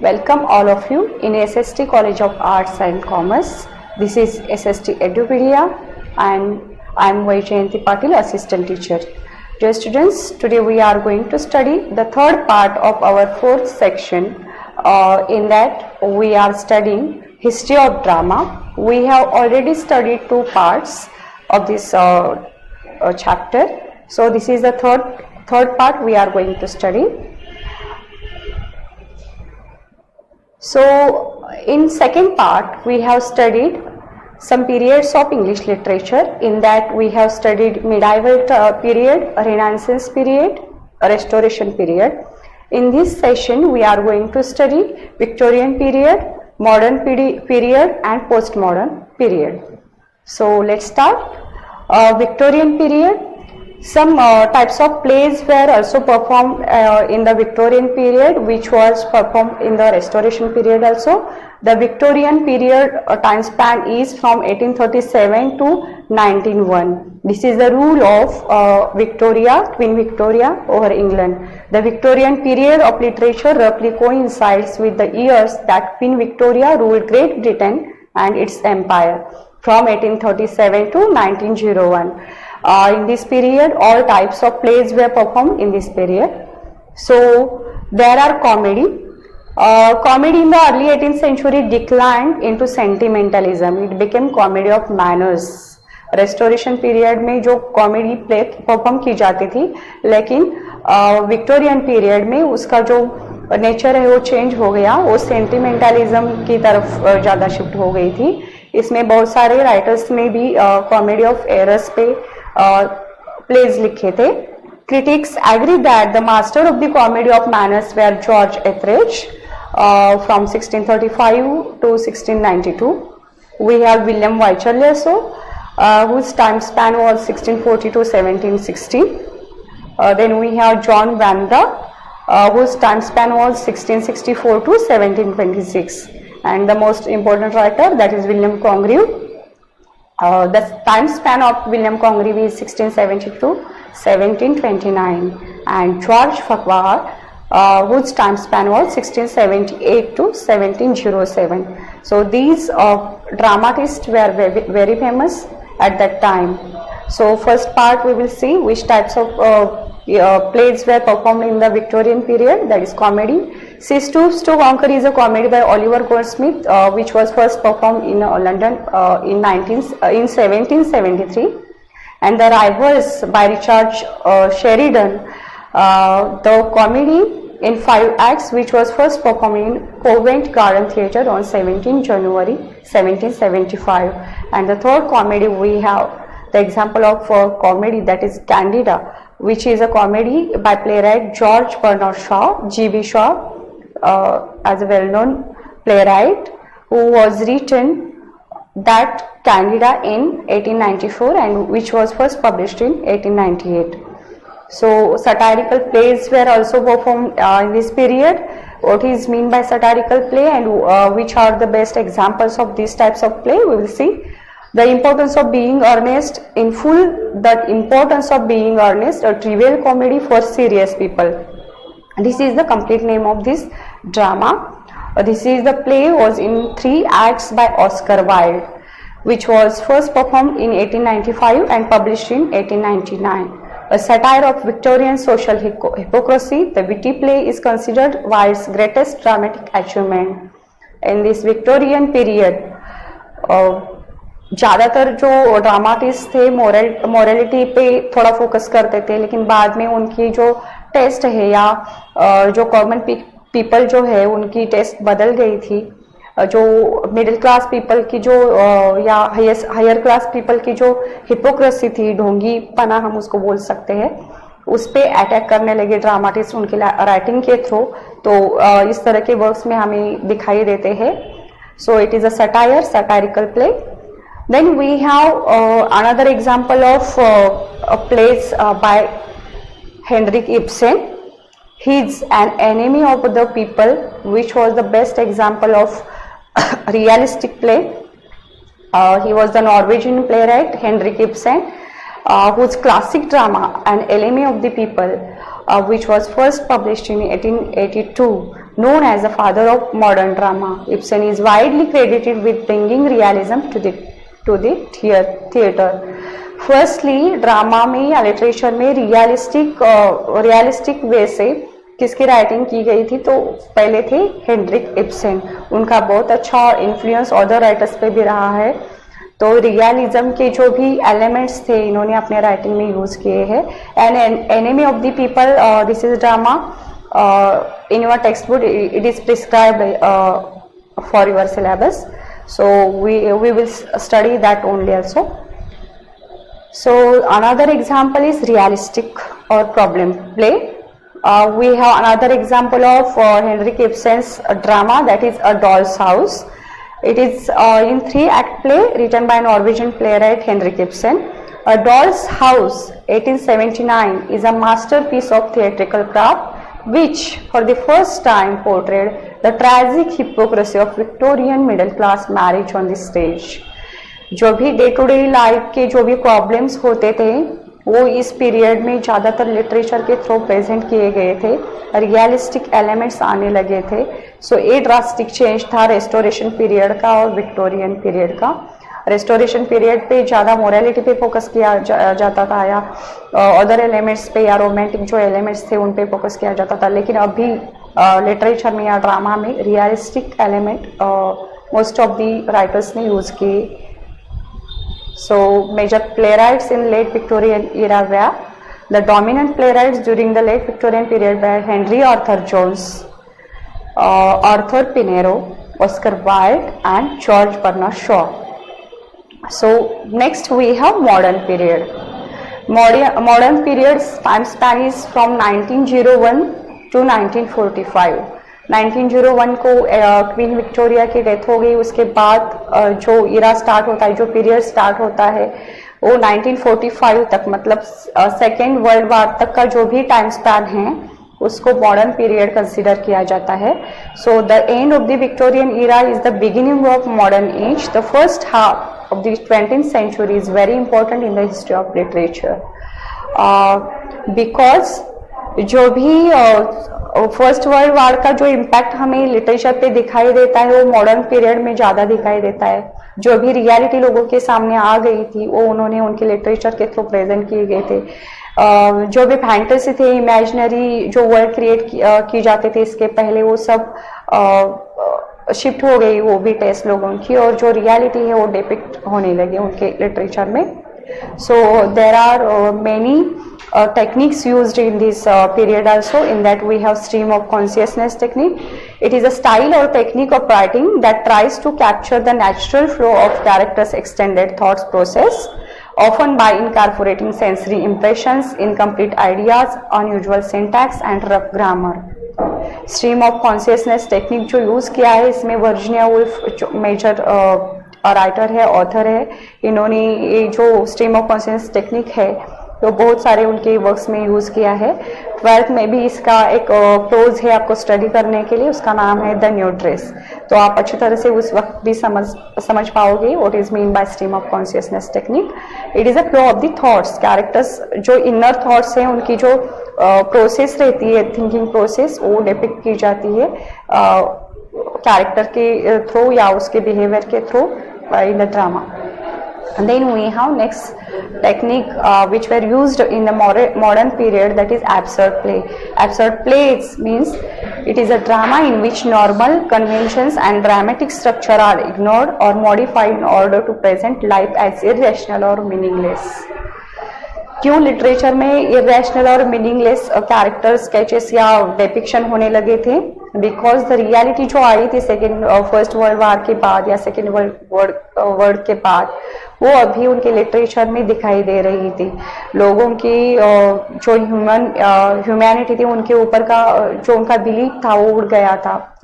Welcome all of you in SST College of Arts and Commerce. This is SST Edupedia and I am Vaijayanti Patil, assistant teacher. Dear students, today we are going to study the third part of our fourth section. In that we are studying history of drama. We have already studied two parts of this chapter. So this is the third part we are going to study. So in second part we have studied some periods of English literature. In that we have studied medieval period, Renaissance period, Restoration period. In this session we are going to study Victorian period, modern period and postmodern period. So let's start. Victorian period. Some types of plays were also performed in the Victorian period, which was performed in the Restoration period also. The Victorian period time span is from 1837 to 1901. This is the rule of Victoria, Queen Victoria over England. The Victorian period of literature roughly coincides with the years that Queen Victoria ruled Great Britain and its empire from 1837 to 1901. In this period, all types of plays were performed in this period. So there are comedy. Comedy in the early 18th century declined into sentimentalism. It became comedy of manners. Restoration period में जो comedy play perform की जाती थी, लेकिन Victorian period में उसका जो nature है वो चेंज हो गया, वो सेंटिमेंटलिज्म की तरफ ज़्यादा शिफ्ट हो गई थी. इसमें बहुत सारे राइटर्स ने भी कॉमेडी ऑफ एरर्स पे plays लिखे थे. Critics agree that the master of the comedy of manners were George Etheridge from 1635 to 1692. We have William Wycherley also, whose time span was 1640 to 1760. Then we have John Vanda, whose time span was 1664 to 1726. And the most important writer, that is William Congreve. The time span of William Congreve is 1670 to 1729, and George Farquhar, whose time span was 1678 to 1707. So these dramatists were very famous at that time. So first part we will see which types of plays were performed in the Victorian period, that is comedy. She Stoops to Conquer is a comedy by Oliver Goldsmith, which was first performed in London in 1773, and The Rivals by Richard Sheridan, the comedy in 5 acts, which was first performed in Covent Garden Theatre on 17 January 1775. And the third comedy we have the example of comedy, that is Candida, which is a comedy by playwright George Bernard Shaw, G.B. Shaw, as a well-known playwright, who was written that Candida in 1894 and which was first published in 1898. So satirical plays were also performed in this period. What is meant by satirical play and which are the best examples of these types of play, we will see. The importance of being earnest in full, the importance of being earnest, a trivial comedy for serious people. This is the complete name of this drama. This is the play was in 3 acts by Oscar Wilde, which was first performed in 1895 and published in 1899. A satire of Victorian social hypocrisy, the witty play is considered Wilde's greatest dramatic achievement. In this Victorian period, ज़्यादातर जो dramatist थे morality पे थोड़ा focus करते थे, लेकिन बाद में उनकी जो टेस्ट है या जो कॉमन पीपल जो है उनकी टेस्ट बदल गई थी. जो मिडिल क्लास पीपल की जो या हायर क्लास पीपल की जो हिपोक्रेसी थी, ढोंगी पना हम उसको बोल सकते हैं, उस पे अटैक करने लगे ड्रामाटिस्ट उनके राइटिंग के थ्रू. तो इस तरह के वर्क्स में हमें दिखाई देते हैं. So it is a satire, satirical play. Then we have another example of plays by Henrik Ibsen. He is an enemy of the people, which was the best example of realistic play. He was the Norwegian playwright Henrik Ibsen, whose classic drama An Enemy of the People, which was first published in 1882, known as the father of modern drama. Ibsen is widely credited with bringing realism to the theater. Firstly, drama में या literature में realistic वे से किसकी writing की गई थी, तो पहले थे हेनरिक इब्सन. उनका बहुत अच्छा इन्फ्लुएंस अदर राइटर्स पे भी रहा है. तो रियलिज्म के जो भी एलिमेंट्स थे इन्होंने अपने राइटिंग में यूज किए हैं. And enemy of the people, this is drama. In your textbook it is prescribed for your syllabus, so we will study that only also. So another example is realistic or problem play. We have another example of Henrik Ibsen's drama, that is A Doll's House. It is in 3-act play written by Norwegian playwright Henrik Ibsen. A Doll's House 1879 is a masterpiece of theatrical craft which for the first time portrayed the tragic hypocrisy of Victorian middle class marriage on the stage. जो भी day to day life के जो भी problems होते थे वो इस period में ज़्यादातर लिटरेचर के थ्रू प्रेजेंट किए गए थे, रियलिस्टिक एलिमेंट्स आने लगे थे. सो ये ड्रास्टिक चेंज था रेस्टोरेशन पीरियड का और विक्टोरियन पीरियड का. रेस्टोरेशन पीरियड पे ज़्यादा मोरालिटी पे फोकस किया जाता था या अदर एलिमेंट्स पे या रोमांटिक जो एलिमेंट्स थे उन पे फोकस किया जाता था. लेकिन अभी लिटरेचर में या ड्रामा में realistic element most of the writers ने यूज़ किए. So major playwrights in late Victorian era were the dominant playwrights during the late Victorian period were Henry Arthur Jones, Arthur Pinero, Oscar Wilde and George Bernard Shaw. So next we have modern period. Modern period's time span is from 1901 to 1945. 1901 को queen Victoria की death हो गई. उसके बाद जो इरा start होता है, जो पीरियड स्टार्ट होता है वो 1945 तक, मतलब सेकेंड वर्ल्ड वार तक का जो भी टाइम स्पैन है उसको मॉडर्न पीरियड कंसिडर किया जाता है. So the end of the Victorian era is the beginning of modern age. The first half of the 20th century is very important in the history of literature because जो भी first world war का जो impact हमें literature पे दिखाई देता है वो मॉडर्न पीरियड में ज़्यादा दिखाई देता है. जो भी रियलिटी लोगों के सामने आ गई थी वो उन्होंने उनके लिटरेचर के थ्रू प्रेजेंट किए गए थे. जो भी फैंटेसी थे, इमेजिनरी जो वर्ल्ड क्रिएट की जाते थे इसके पहले, वो सब शिफ्ट हो गई वो भी टेस्ट लोगों की, और जो रियलिटी है वो डिपिक्ट होने लगे उनके लिटरेचर में. So there are many techniques used in this period also. In that we have stream of consciousness technique. It is a style or technique of writing that tries to capture the natural flow of characters' extended thoughts process, often by incorporating sensory impressions, incomplete ideas, unusual syntax and rough grammar. Stream of consciousness technique जो use किया है इसमें Virginia Woolf major writer है, author है. इन्होंने ये जो stream of consciousness technique है तो बहुत सारे उनके वर्क्स में यूज़ किया है. 12th में भी इसका एक क्लोज है आपको स्टडी करने के लिए, उसका नाम है द न्यू ड्रेस. तो आप अच्छी तरह से उस वक्त भी समझ पाओगे what is mean by stream of consciousness technique. It is a flow of the thoughts. Characters जो इनर थॉट्स हैं उनकी जो प्रोसेस रहती है, थिंकिंग प्रोसेस, वो डिपिक्ट की जाती है कैरेक्टर के थ्रू या उसके बिहेवियर के through in the drama. And then we have next technique which were used in the modern period, that is absurd play. Absurd plays means it is a drama in which normal conventions and dramatic structure are ignored or modified in order to present life as irrational or meaningless. क्यों literature में irrational और meaningless character sketches या depiction होने लगे थे? Because the reality जो आई थी first world war के बाद या सेकेंड वर्ल्ड के बाद वो अभी उनके लिटरेचर में दिखाई दे रही थी. लोगों की जो ह्यूमैनिटी थी उनके ऊपर का जो उनका बिलीफ था वो उड़ गया था.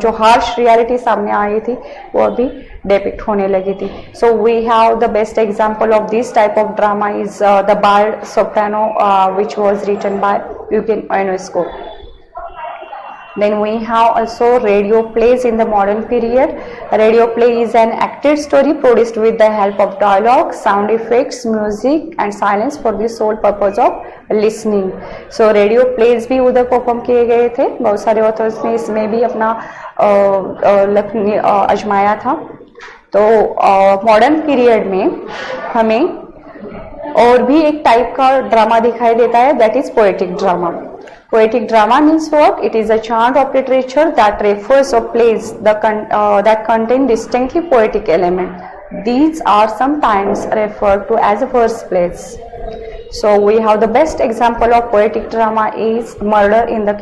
जो हार्श रियलिटी सामने आई थी वो अभी डिपिक्ट होने लगी थी. So we have the best example of this type of drama is the Bald Soprano which was written by Eugen Ionesco. Then we have also radio plays in the modern period. Radio play is an acted story produced with the help of dialogue, sound effects, music and silence for the sole purpose of listening. So radio plays भी उधर perform किए गए थे, बहुत सारे authors ने इसमें भी अपना आजमाया था. तो मॉडर्न पीरियड में हमें और भी एक टाइप का ड्रामा दिखाई देता है, that is poetic drama. Poetic drama means what? It is a genre of literature that refers or plays that contain distinctly poetic element. These are sometimes referred to as verse plays. So we have the best example of poetic drama is Murder in the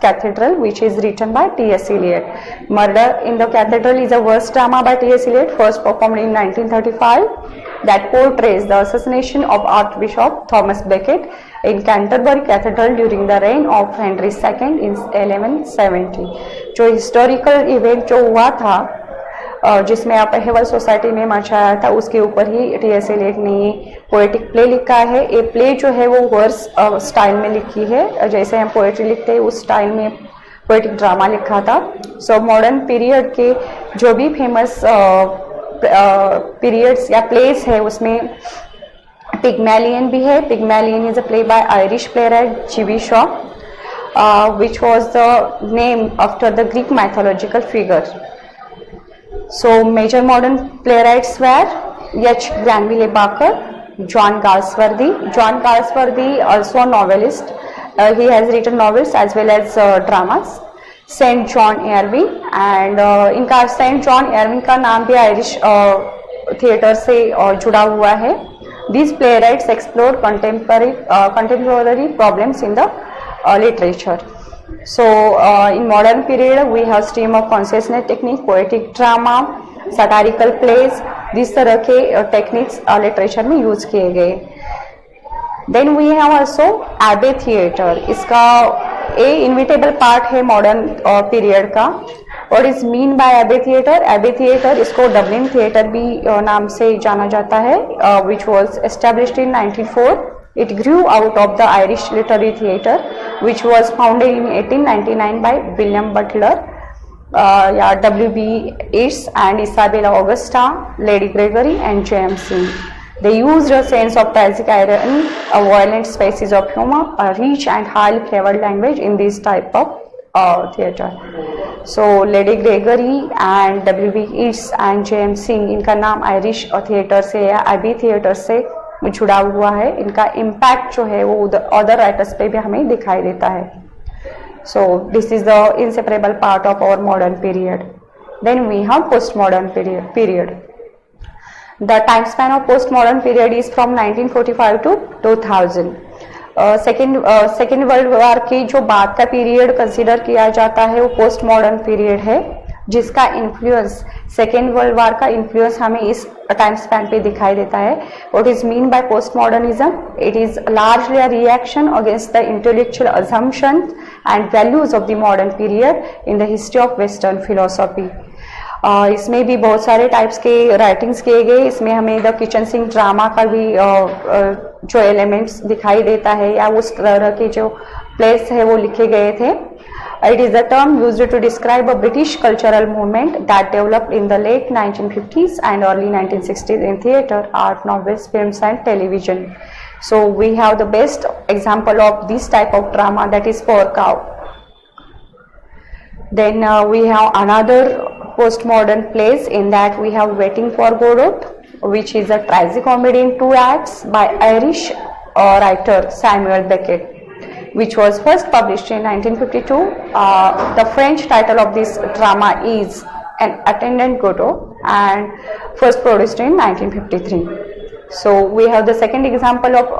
Cathedral, which is written by T.S. Eliot. Murder in the Cathedral is a verse drama by T.S. Eliot, first performed in 1935, that portrays the assassination of Archbishop Thomas Becket in Canterbury Cathedral during the reign of Henry II in 1170. जो historical event जो हुआ था, जिसमें आप हेवल society में मचाया था, उसके ऊपर ही टी.एस. एलियट ने पोएटिक प्ले लिखा है. ये प्ले जो है वो वर्स स्टाइल में लिखी है, जैसे हम पोएट्री लिखते हैं उस स्टाइल में पोएटिक ड्रामा लिखा था. सो मॉडर्न पीरियड के जो भी फेमस पीरियड्स या प्लेस है उसमें पिग्मैलियन भी है. Pygmalion is a play by Irish playwright G.B. Shaw, which was the name after the Greek mythological figure. So major modern playwrights were H. Granville Barker, John Galsworthy. John Galsworthy also a novelist. He has written novels as well as dramas. Saint John Ervine, and इनका Saint John Ervine का नाम भी Irish theatre से जुड़ा हुआ है. These playwrights explored contemporary problems in the literature. So in modern period we have stream of consciousness technique, poetic drama, satirical plays. जिस तरह के टेक्निक्स लिटरेचर में यूज किए गए. देन वी हैव आल्सो एबे थिएटर. इसका ए इनविटेबल पार्ट है modern period का. व्हाट इज मीन बाय एबे थिएटर? एबे थिएटर, इसको डबलिन थिएटर भी नाम से जाना जाता है, which was established in 1904. It grew out of the Irish Literary Theatre, which was founded in 1899 by William Butler, W.B. Yeats and Isabella Augusta, Lady Gregory and J.M.C. They used a sense of tragic irony, a violent species of humor, a rich and highly flavored language in this type of theatre. So Lady Gregory and W.B. Yeats and J.M.C. इनका नाम Irish theatre से या AB theatre से जुड़ा हुआ है. इनका impact जो है वो अदर राइटर्स पे भी हमें दिखाई देता है. So this is the inseparable part of our modern period. Then we have post modern period. The time span of post modern period is from 1945 to 2000. Second World War की जो बाद का पीरियड कंसिडर किया जाता है वो post modern period है, जिसका इन्फ्लुएंस सेकेंड वर्ल्ड वॉर का इन्फ्लुएंस हमें इस टाइम स्पैन पे दिखाई देता है. What is mean by post modernism? It is largely a reaction against the intellectual assumptions and values of the modern period in the history of western philosophy. इसमें भी बहुत सारे टाइप्स के राइटिंग्स किए गए. इसमें हमें द किचन सिंक ड्रामा का भी जो एलिमेंट्स दिखाई देता है या उस तरह के जो प्लेस है वो लिखे गए थे. It is a term used to describe a British cultural movement that developed in the late 1950s and early 1960s in theatre, art, novels, films and television. So we have the best example of this type of drama, that is Poor Cow. Then we have another postmodern plays, in that we have Waiting for Godot, which is a tragicomedy in 2 acts by Irish writer Samuel Beckett, which was first published in 1952. The French title of this drama is An Attendant Godot and first produced in 1953. So we have the second example of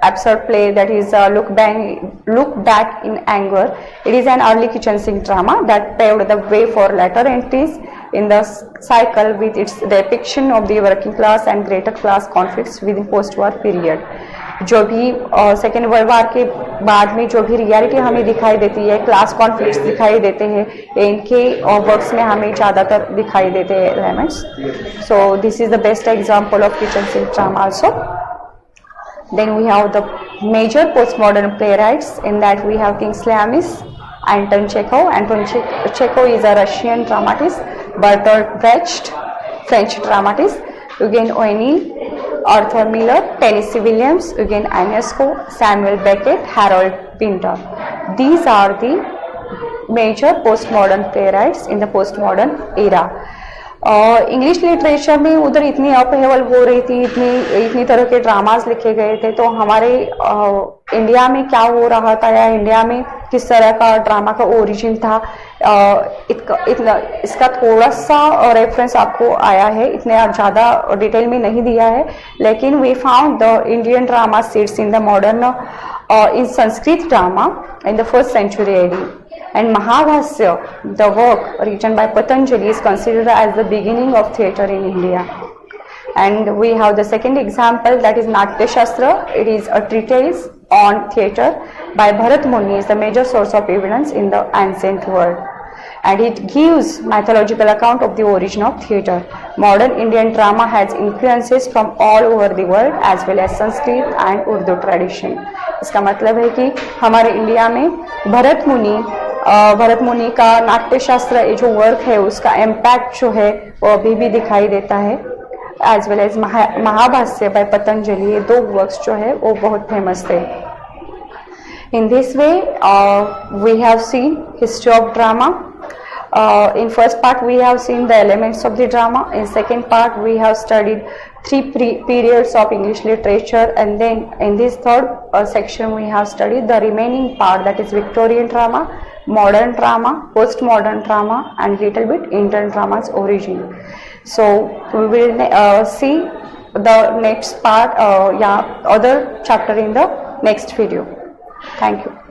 absurd play, that is Look Back in Anger. It is an early kitchen sink drama that paved the way for later entries in the cycle with its depiction of the working class and greater class conflicts within post-war period. जो भी second World war के बाद में जो भी reality हमें दिखाई देती है, क्लास कॉन्फ्लिक्ट्स दिखाई देते हैं, इनके वर्क्स में हमें ज़्यादातर दिखाई देते हैं elements. So this is the best example of kitchen sink drama also. Then we have the major postmodern playwrights, in that we have Kingsley Amis, Anton Chekhov. Anton Chekhov is a Russian dramatist. Bertolt Brecht, French dramatist. Eugen O'Neill, Arthur Miller, Tennessee Williams, Eugen Ionesco, Samuel Beckett, Harold Pinter. These are the major postmodern playwrights in the postmodern era. English literature में उधर इतनी upheaval हो रही थी, इतनी तरह के dramas लिखे गए थे, तो हमारे इंडिया में क्या हो रहा था या इंडिया में किस तरह का ड्रामा का ओरिजिन था, इसका थोड़ा सा रेफरेंस आपको आया है, इतने ज़्यादा डिटेल में नहीं दिया है, लेकिन we found the Indian drama seeds in the modern in Sanskrit drama in the first century AD. And Mahabhasya, the work written by Patanjali, is considered as the beginning of theatre in India. And we have the second example, that is Natya Shastra. It is a treatise on theatre by Bharat Muni, is the major source of evidence in the ancient world. And it gives mythological account of the origin of theatre. Modern Indian drama has influences from all over the world as well as Sanskrit and Urdu tradition. इसका मतलब है कि हमारे India में भरत मुनि का नाट्य शास्त्र जो वर्क है उसका इम्पैक्ट जो है वो अभी भी दिखाई देता है, as well as Mahabhashya by Patanjali, ये दो वर्क्स जो है वो बहुत फेमस थे. In this way, we have seen history of drama. In first part, we have seen the elements of the drama. In second part, we have studied three periods of English literature, and then in this third section, we have studied the remaining part, that is Victorian drama, modern drama, postmodern drama, and little bit Indian drama's origin. So we will see the next part, other chapter in the next video. Thank you.